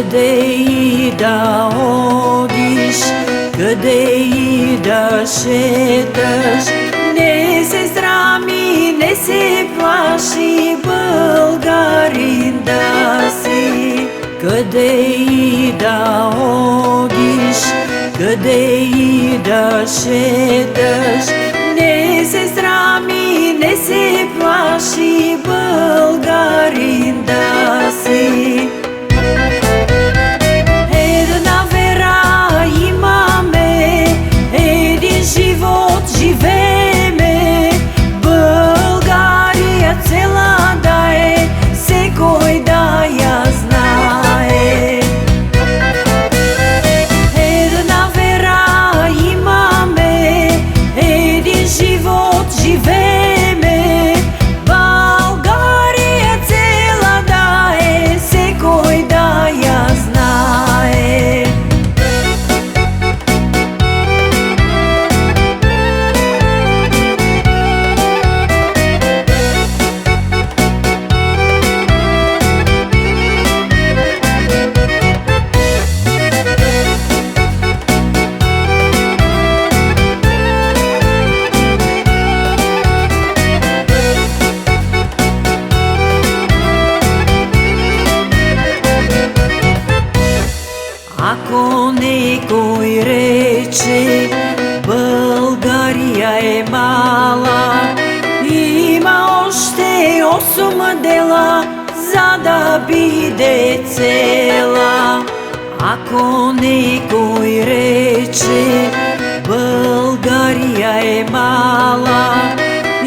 Къде и да одиш, къде и да шеташ, не се срами, не се плаши, българин да си. Къде и да одиш, къде и да шеташ, не се срами, не се плаши, българин да си. Една вера имаме, един живот живееме, България цела да е, секой да я знае. Една вера имаме, един живот живееме, България цела да е, секой да я знае. Ако некой рече, България е мала, има още 8 дела, за да биде цела. Ако некой рече, България е мала,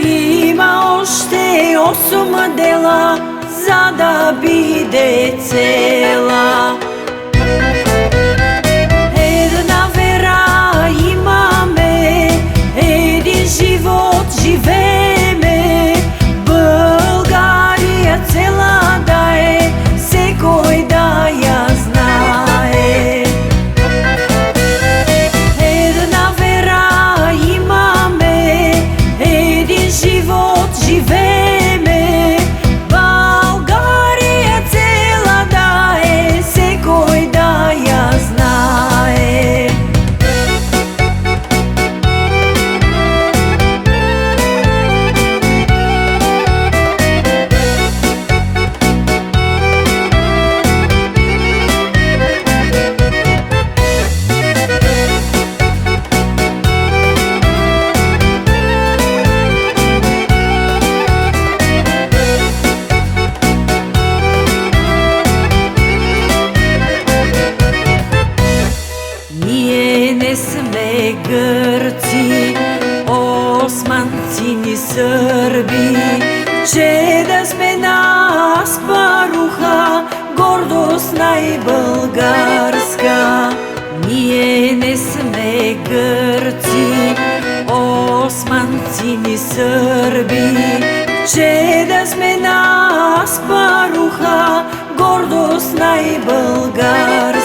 има още 8 дела, за да биде цела. Една вера имаме, един живот живееме, България цела да е, секой да я знае. Една вера имаме, един живот живееме, България цела да е, секой да я знае. Ние не сме гърци, османци ни сърби, че да сме на Аспаруха, гордост най-българска. Ние не сме гърци, османци ни сърби, че да сме на Аспаруха, гордост най-българска.